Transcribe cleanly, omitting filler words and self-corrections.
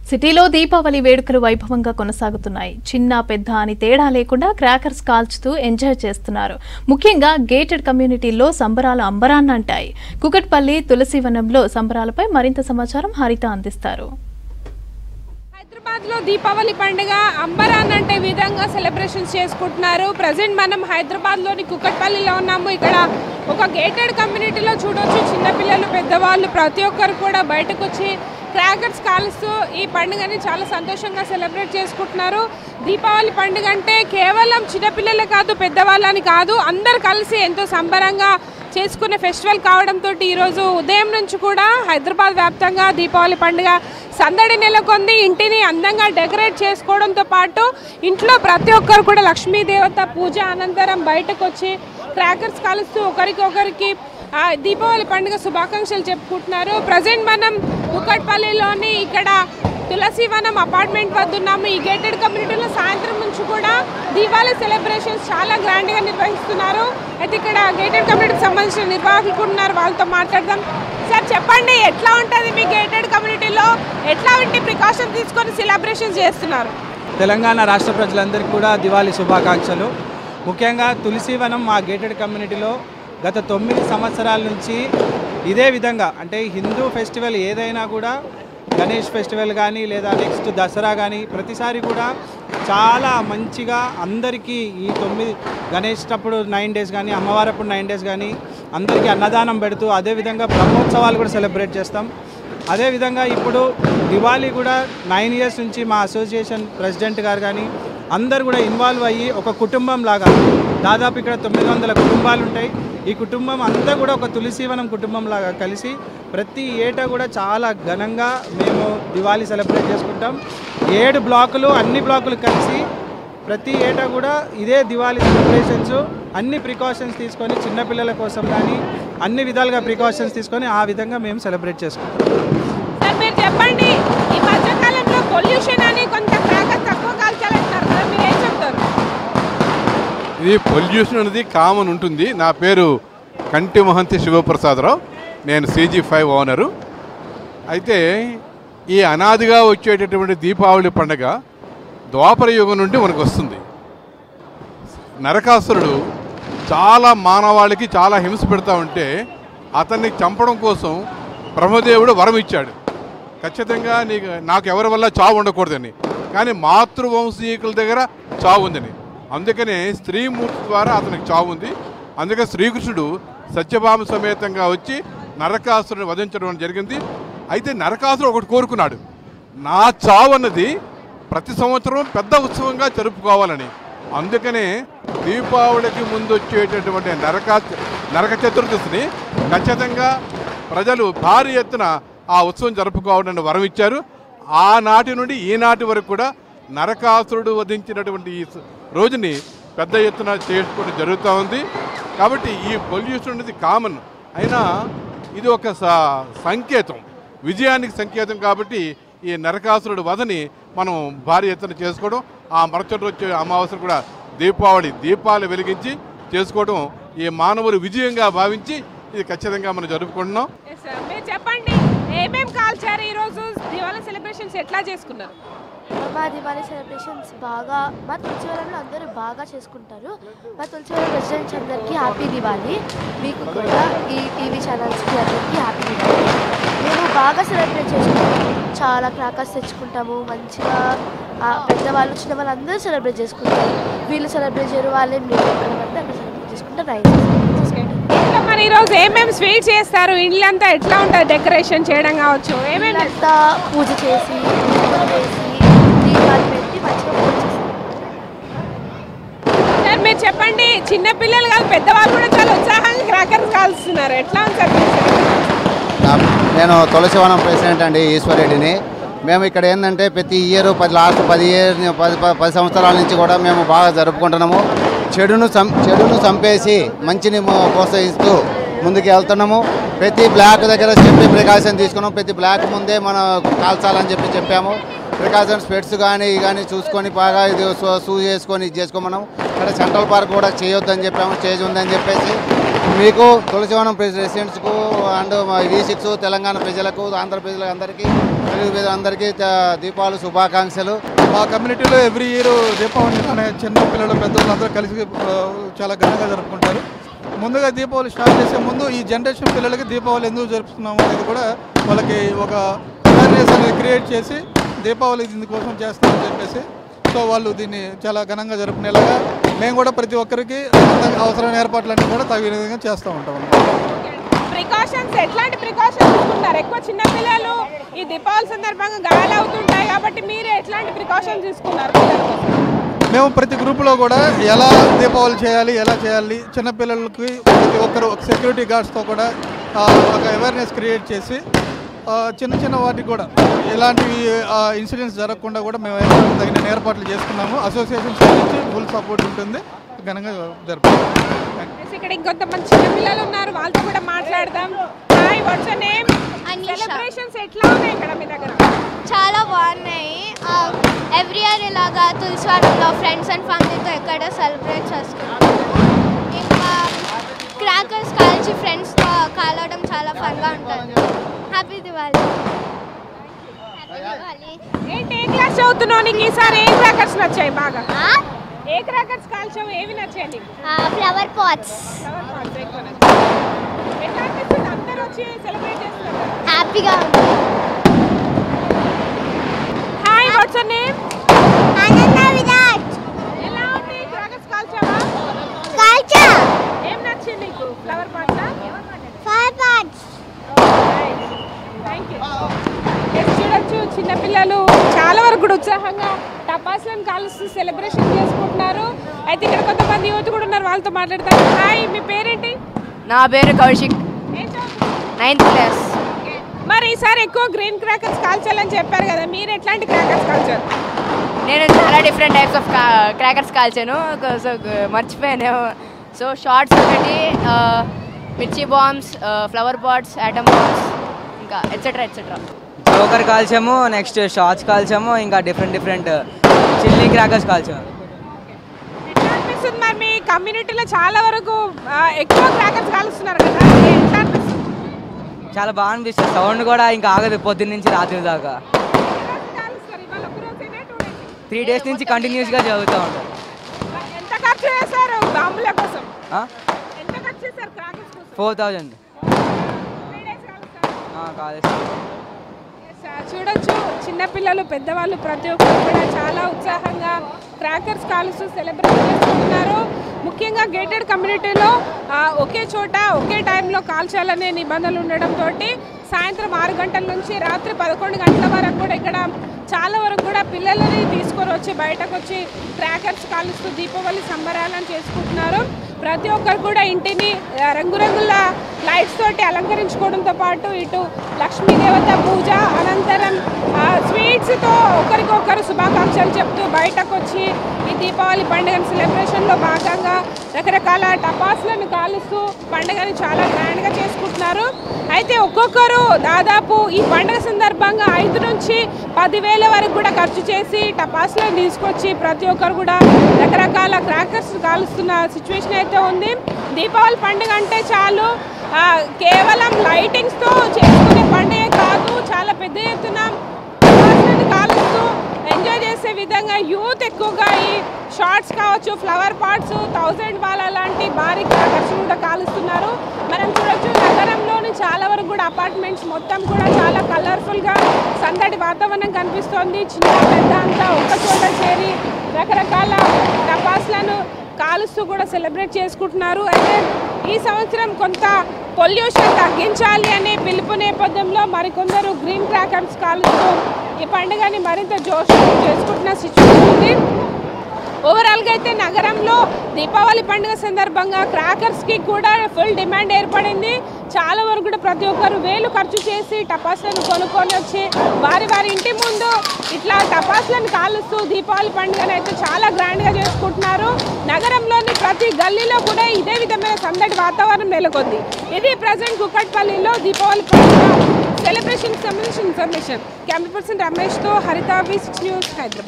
సిటీలో దీపావళి వేడుకలు వైభవంగా కొనసాగుతున్నాయి. చిన్న పెద్ద అని తేడా లేకుండా క్రాకర్స్ కాల్చుతూ ఎంజాయ్ చేస్తున్నారు. ముఖ్యంగా గేటెడ్ కమ్యూనిటీల్లో సంబరాలు అంబరాన్నంటాయి. కుకట్పల్లి తులసివనంలో సంబరాలపై మరింత సమాచారం హరిత అందిస్తారు. హైదరాబాద్ లో దీపావళి పండుగ అంబరాన్నంటే విధంగా సెలబ్రేషన్స్ చేసుకుంటున్నారు. ప్రజెంట్ మనం హైదరాబాద్ లోని కుకట్పల్లిలో ఉన్నాము. ఇక్కడ ఒక గేటెడ్ కమ్యూనిటీలో చూడొచ్చు, చిన్నపిల్లలు పెద్దవాళ్ళు ప్రతి ఒక్కరు కూడా బయటకు వచ్చి క్రాకర్స్ కాలుస్తూ ఈ పండుగని చాలా సంతోషంగా సెలబ్రేట్ చేసుకుంటున్నారు. దీపావళి పండుగ అంటే కేవలం చిన్నపిల్లలే కాదు, పెద్దవాళ్ళని కాదు, అందరు కలిసి ఎంతో సంబరంగా చేసుకునే ఫెస్టివల్ కావడంతో ఈరోజు ఉదయం నుంచి కూడా హైదరాబాద్ వ్యాప్తంగా దీపావళి పండుగ సందడి నెలకొంది. ఇంటిని అందంగా డెకరేట్ చేసుకోవడంతో పాటు ఇంట్లో ప్రతి ఒక్కరు కూడా లక్ష్మీదేవత పూజ అనంతరం బయటకు వచ్చి క్రాకర్స్ కాలుస్తూ ఒకరికొకరికి దీపావళి పండుగ శుభాకాంక్షలు చెప్పుకుంటున్నారు. ప్రజెంట్ మనం కుకట్పల్లిలోని ఇక్కడ తులసివనం అపార్ట్మెంట్ వద్ద ఉన్నాము. ఈ గేటెడ్ కమ్యూనిటీలో సాయంత్రం నుంచి కూడా దీపావళి సెలబ్రేషన్స్ చాలా గ్రాండ్గా నిర్వహిస్తున్నారు. అయితే ఇక్కడ గేటెడ్ కమ్యూనిటీకి సంబంధించిన నిర్వాహకులు ఉన్నారు, వాళ్ళతో మాట్లాడదాం. సార్ చెప్పండి, ఎట్లా ఉంటుంది మీ గేటెడ్ కమ్యూనిటీలో, ఎట్లాంటి ప్రికాషన్స్ తీసుకొని సెలబ్రేషన్స్ చేస్తున్నారు? తెలంగాణ రాష్ట్ర ప్రజలందరికీ కూడా దివాళీ శుభాకాంక్షలు. ముఖ్యంగా తులసివనం మా గేటెడ్ కమ్యూనిటీలో గత 9 సంవత్సరాల నుంచి ఇదే విధంగా, అంటే హిందూ ఫెస్టివల్ ఏదైనా కూడా, గణేష్ ఫెస్టివల్ కానీ లేదా నెక్స్ట్ దసరా కానీ, ప్రతిసారి కూడా చాలా మంచిగా అందరికీ ఈ 9 గణేష్ అప్పుడు 9 డేస్ కానీ, అమ్మవారప్పుడు 9 డేస్ కానీ అందరికీ అన్నదానం పెడుతూ అదేవిధంగా బ్రహ్మోత్సవాలు కూడా సెలబ్రేట్ చేస్తాం. అదేవిధంగా ఇప్పుడు దివాళీ కూడా 9 ఇయర్స్ నుంచి మా అసోసియేషన్ ప్రెసిడెంట్ గారు కానీ అందరు కూడా ఇన్వాల్వ్ అయ్యి ఒక కుటుంబం లాగా, దాదాపు ఇక్కడ 900 కుటుంబాలు ఉంటాయి. ఈ కుటుంబం అంతా కూడా ఒక తులసివనం కుటుంబం లాగా కలిసి ప్రతి ఏటా కూడా చాలా ఘనంగా మేము దివాళీ సెలబ్రేట్ చేసుకుంటాం. 7 బ్లాకులు, అన్ని బ్లాకులు కలిసి ప్రతి ఏటా కూడా ఇదే దివాళీ సెలబ్రేషన్స్ అన్ని ప్రికాషన్స్ తీసుకొని చిన్నపిల్లల కోసం కానీ అన్ని విధాలుగా ప్రికాషన్స్ తీసుకొని ఆ విధంగా మేము సెలబ్రేట్ చేసుకుంటాం. సార్ మీరు చెప్పండి, ఈ మధ్యకాలంలో పొల్యూషన్ అని కొంత క్రాకర్స్ తక్కువ కాల్చాలంటారు కదా, మీరు ఏం చెప్తారు? ఇది పొల్యూషన్ అనేది కామన్ ఉంటుంది. నా పేరు కంటి మహంతి శివప్రసాదరావు, నేను CG5 ఓనరు. అయితే ఈ అనాదిగా వచ్చేటటువంటి దీపావళి పండుగ ద్వాపర యుగం నుండి మనకు వస్తుంది. నరకాసురుడు చాలా మానవాళికి చాలా హింస పెడతా ఉంటే అతన్ని చంపడం కోసం బ్రహ్మదేవుడు వరం ఇచ్చాడు, ఖచ్చితంగా నాకు ఎవరి వల్ల చావు ఉండకూడదని. కానీ మాతృవంశీకుల దగ్గర చావు ఉందని, అందుకనే స్త్రీమూర్తి ద్వారా అతనికి చావు ఉంది. అందుకే శ్రీకృష్ణుడు సత్యభామ సమేతంగా వచ్చి నరకాసురుని వధించడం జరిగింది. అయితే నరకాసురుడు ఒకటి కోరుకున్నాడు, నా చావు అన్నది ప్రతి సంవత్సరం పెద్ద ఉత్సవంగా జరుపుకోవాలని. అందుకనే దీపావళికి ముందు వచ్చేటటువంటి నరక చతుర్దశిని ఖచ్చితంగా ప్రజలు భారీ ఎత్తున ఆ ఉత్సవం జరుపుకోవాలని వరం ఇచ్చారు. ఆనాటి నుండి ఈనాటి వరకు కూడా నరకాసురుడు వధించినటువంటి ఈ రోజుని పెద్ద ఎత్తున చేసుకోవడం జరుగుతూ ఉంది. కాబట్టి ఈ పొల్యూషన్ అనేది కామన్ అయినా ఇది ఒక సంకేతం, విజయానికి సంకేతం. కాబట్టి ఈ నరకాసురుడు వధని మనం భారీ ఎత్తున చేసుకోవడం, ఆ మరుసటి వచ్చే అమావాస్య కూడా దీపాలు వెలిగించి చేసుకోవడం ఈ మానవులు విజయంగా భావించి ఇది ఖచ్చితంగా మనం జరుపుకుంటున్నాం. మీరు చెప్పండి, ఏమేం కాల్చారు ఈరోజు? దివాళీ సెలబ్రేషన్స్ ఎట్లా చేసుకున్నారు? మా దివాళీ సెలబ్రేషన్స్ బాగా మా తులసివనంలో అందరూ బాగా చేసుకుంటారు. మా తులసివనం రెసిడెంట్స్ అందరికీ హ్యాపీ దివాళీ. మీకు కూడా ఈ టీవీ ఛానల్స్కి అందరికీ హ్యాపీ దివాళీ. మేము బాగా సెలబ్రేట్ చేసుకుంటాము, చాలా క్రాకర్స్ తెచ్చుకుంటాము. మంచిగా పెద్దవాళ్ళు చిన్నవాళ్ళు అందరూ సెలబ్రేట్ చేసుకుంటారు. వీళ్ళు సెలబ్రేట్ చేయరు, వాళ్ళేం లేదు, అక్కడ అక్కడ సెలబ్రేట్ చేసుకుంటారు. ఇంకా మరి ఈరోజు ఏమేమి స్వీట్స్ చేస్తారు? ఇల్లంతా ఎట్లా ఉంటుంది డెకరేషన్ చేయడం కావచ్చు? ఏమేమి అంతా పూజ చేసి వేసి దీపాలు పెట్టి మంచిగా పూజ చేస్తారు. సార్ మీరు చెప్పండి, చిన్నపిల్లలు కాదు పెద్దవాళ్ళు కూడా చాలా ఉత్సాహంగా క్రాకర్స్ కాల్స్తున్నారు, ఎట్లా ఉంది సార్? నేను తులసివనం ప్రెసిడెంట్ అండి, ఈశ్వరెడ్డిని. మేము ఇక్కడ ఏంటంటే ప్రతి ఇయర్ లాస్ట్ 10 సంవత్సరాల నుంచి కూడా మేము బాగా జరుపుకుంటున్నాము. చెడును చంపేసి మంచిని ప్రోత్సహిస్తూ ముందుకు వెళ్తున్నాము. ప్రతి బ్లాక్ దగ్గర సేఫ్టీ ప్రికాషన్ తీసుకున్నాం. ప్రతి బ్లాక్ ముందే మనం కాల్చాలని చెప్పాము. ప్రికాషన్స్ స్పెట్స్ కానీ చూసుకొని బాగా ఇది షూ చేసుకొని ఇది చేసుకోమన్నాము. ఇక్కడ ఇక్కడ సెంట్రల్ పార్క్ కూడా చేయొద్దని చెప్పాము, స్టేజ్ ఉందని చెప్పేసి మీకు తులసివనం రెసిడెంట్స్కు అండ్ V6 తెలంగాణ ప్రజలకు, ఆంధ్ర ప్రజలకు అందరికీ, తెలుగు ప్రజలందరికీ దీపావళి శుభాకాంక్షలు. మా కమ్యూనిటీలో ఎవ్రీ ఇయర్ దీపావళి అనే చిన్న పిల్లలు పెద్దవాళ్ళందరూ కలిసి చాలా ఘనంగా జరుపుకుంటారు. ముందుగా దీపావళి స్టార్ట్ చేసే ముందు ఈ జనరేషన్ పిల్లలకి దీపావళి ఎందుకు జరుపుతున్నాము అనేది కూడా వాళ్ళకి ఒక అవేర్నెస్ అనేది క్రియేట్ చేసి దీపావళి దీనికోసం చేస్తామని చెప్పేసి సో వాళ్ళు దీన్ని చాలా ఘనంగా జరుపుకునేలాగా మేము కూడా ప్రతి ఒక్కరికి అవసరమైన ఏర్పాట్లన్నీ కూడా తగిన విధంగా చేస్తూ ఉంటాం. ప్రికాషన్స్ ఎట్లాంటి ప్రికాషన్స్ తీసుకుంటారు? ఎక్కువ చిన్నపిల్లలు ఈ దీపావళి సందర్భంగా గాయాలు అవుతుంటాయి కాబట్టి మీరు ఎట్లాంటి ప్రికాషన్స్ తీసుకున్నారు? మేము ప్రతి గ్రూపులో కూడా ఎలా దీపావళి చేయాలి, ఎలా చేయాలి, చిన్నపిల్లలకి ప్రతి ఒక్కరు సెక్యూరిటీ గార్డ్స్తో కూడా ఒక అవేర్నెస్ క్రియేట్ చేసి చిన్న చిన్న వాటికి కూడా ఎలాంటి ఇన్సిడెంట్స్ జరగకుండా కూడా మేము తగిన ఏర్పాట్లు చేసుకున్నాము. అసోసియేషన్స్ నుంచి ఫుల్ సపోర్ట్ ఉంటుంది, ఘనంగా జరుపుకుంటాం. ఇక్కడ ఇంకొంతమంది చిన్నపిల్లలు ఉన్నారు, వాళ్ళతో కూడా మాట్లాడదాం. Hi, what's your name? Celebrations ఎట్లా ఉన్నాయి ఇక్కడ మీ దగ్గర? చాలా బాగున్నాయి. ఎవ్రీ ఇయర్ ఇలాగా తులసివనంలో ఫ్రెండ్స్ అండ్ ఫ్యామిలీతో ఎక్కడ సెలబ్రేట్ చేసుకుంటాం. ఇంకా క్రాకర్స్ కాల్చి ఫ్రెండ్స్తో కాలవడం చాలా ఫన్గా ఉంటుంది. హ్యాపీ దివాళీ. ఏంటి, ఏ క్లాస్ చదువుతున్నావు? నీకు ఈసారి ఏ క్రాకర్స్ నచ్చాయి బాగా? ఏ క్రాకర్స్ కాల్చావు? ఏవి నచ్చాయి నీకు? Flower pots. ఎట్లా అనిపిస్తుంది అందరూ వచ్చి సెలబ్రేట్ చేస్తున్నారు? హ్యాపీగా ఉంది. Hi, what's your name? Ananda Virat. ఎలా ఉంది? క్రాకర్స్ కాల్చావా? కాల్చా. ఏం నచ్చింది నీకు? ఫ్లవర్ పాట్సా? Flower pots. Thank you. చూడొచ్చు, చిన్నపిల్లలు చాలా వరకు కూడా ఉత్సాహంగా టపాసులను కాలుస్తూ సెలబ్రేషన్ చేసుకుంటున్నారు. అయితే ఇక్కడ కొంతమంది యువత కూడా ఉన్నారు, వాళ్ళతో మాట్లాడతారు. హాయ్, మీ పేరేంటి? నా పేరు కౌశిక్, 9th క్లాస్. మరి ఈసారి ఎక్కువ గ్రీన్ క్రాకర్స్ కాల్చాలని చెప్పారు కదా, మీరు ఎట్లాంటి క్రాకర్స్ కాల్చారు? నేను చాలా డిఫరెంట్ టైప్స్ ఆఫ్ క్రాకర్స్ కాల్చాను. సో మర్చిపోయాను. సో షార్ట్స్ ఒకటి, మిర్చి bombs, flower pots, atom bombs, ఇంకా ఎట్సెట్రా ఎట్సెట్రా. జోకర్ కాల్చాము, నెక్స్ట్ షార్ట్స్ కాల్చాము, ఇంకా డిఫరెంట్ చిల్లీ క్రాకర్స్ కాల్చాము. ఎట్లా అనిపిస్తుంది మరి మీ కమ్యూనిటీలో చాలా వరకు ఎక్కువ క్రాకర్స్ కాలుస్తున్నారు కదా, ఎట్లా అనిపిస్తుంది? చాలా బాగా అనిపిస్తుంది. సౌండ్ కూడా ఇంకా ఆగదు పొద్దున్న నుంచి రాత్రి దాకా. 3 days నుంచి కంటిన్యూస్గా జరుగుతూ ఉంటుంది. ఎంత ఖర్చు చేశారు బాంబుల కోసం? ఎంత ఖర్చు చేశారు క్రాకర్స్ కోసం? 4000 కాలేజ్. చూడొచ్చు, చిన్నపిల్లలు, పెద్దవాళ్ళు ప్రతి ఒక్కరు కూడా చాలా ఉత్సాహంగా క్రాకర్స్ కాలుస్తూ సెలబ్రేట్ చేసుకుంటున్నారు. ముఖ్యంగా గేటెడ్ కమ్యూనిటీలో ఒకే చోట ఒకే టైంలో కాల్చాలనే నిబంధనలు ఉండడంతో సాయంత్రం 6 గంటల నుంచి రాత్రి 11 గంటల వరకు కూడా ఇక్కడ చాలా వరకు కూడా పిల్లలని తీసుకొని వచ్చి బయటకు వచ్చి క్రాకర్స్ కాలుస్తూ దీపావళి సంబరాలను చేసుకుంటున్నారు. ప్రతి ఒక్కరు కూడా ఇంటిని రంగురంగుల లైట్స్ తోటి అలంకరించుకోవడంతో పాటు ఇటు లక్ష్మీదేవత పూజ అనంతరం స్వీట్స్తో ఒకరికొకరు శుభాకాంక్షలు చెప్తూ బయటకు వచ్చి ఈ దీపావళి పండుగను సెలబ్రేషన్లో భాగంగా రకరకాల టపాసులను కాలుస్తూ పండుగని చాలా గ్రాండ్గా చేసుకుంటున్నారు. అయితే ఒక్కొక్కరు దాదాపు ఈ పండుగ సందర్భంగా 5 నుంచి 10,000 వరకు కూడా ఖర్చు చేసి టపాసులను తీసుకొచ్చి ప్రతి ఒక్కరు కూడా రకరకాల క్రాకర్స్ కాలుస్తున్న సిచ్యువేషన్ అయితే ఉంది. దీపావళి పండుగ అంటే చాలు కేవలం లైటింగ్స్తో చేసుకునే పండుగ కాదు, చాలా పెద్ద ఎత్తున టపాసులను కాలుస్తూ ఎంజాయ్ చేసే విధంగా యూత్ ఎక్కువగా ఈ షార్ట్స్ కావచ్చు, ఫ్లవర్ పాట్స్, 1000 వాల్ లాంటి భారీ క్రాకర్స్ కూడా కాలుస్తున్నారు. మనం చూడొచ్చు, నగరంలోని చాలా వరకు కూడా అపార్ట్మెంట్స్ మొత్తం కూడా చాలా కలర్ఫుల్గా సందడి వాతావరణం కనిపిస్తోంది. చిన్న పెద్ద అంతా ఒక్క చోట చేరి రకరకాల టపాసులను కాలుస్తూ కూడా సెలబ్రేట్ చేసుకుంటున్నారు. అయితే ఈ సంవత్సరం కొంత పొల్యూషన్ తగ్గించాలి అనే పిలుపు నేపథ్యంలో మరికొందరు గ్రీన్ క్రాకర్స్ కాలుస్తూ ఈ పండుగని మరింత జోష్ చేసుకుంటున్న సిచ్యువేషన్ ఉంది. ఓవరాల్గా అయితే నగరంలో దీపావళి పండుగ సందర్భంగా క్రాకర్స్కి కూడా ఫుల్ డిమాండ్ ఏర్పడింది. చాలా వరకు కూడా ప్రతి ఒక్కరు వేలు ఖర్చు చేసి టపాసులను కొనుక్కొని వచ్చి వారి ఇంటి ముందు ఇట్లా టపాసులను కాలుస్తూ దీపావళి పండుగను అయితే చాలా గ్రాండ్గా చేసుకుంటున్నారు. నగరంలోని ప్రతి గల్లీలో కూడా ఇదే విధమైన సందడి వాతావరణం నెలకొంది. ఇది ప్రజెంట్ కుకట్పల్లిలో దీపావళి పండుగ సెలబ్రేషన్ సంబంధించిన ఇన్ఫర్మేషన్. కెమెరా పర్సన్ రమేష్తో హరిత, V6 న్యూస్, హైదరాబాద్.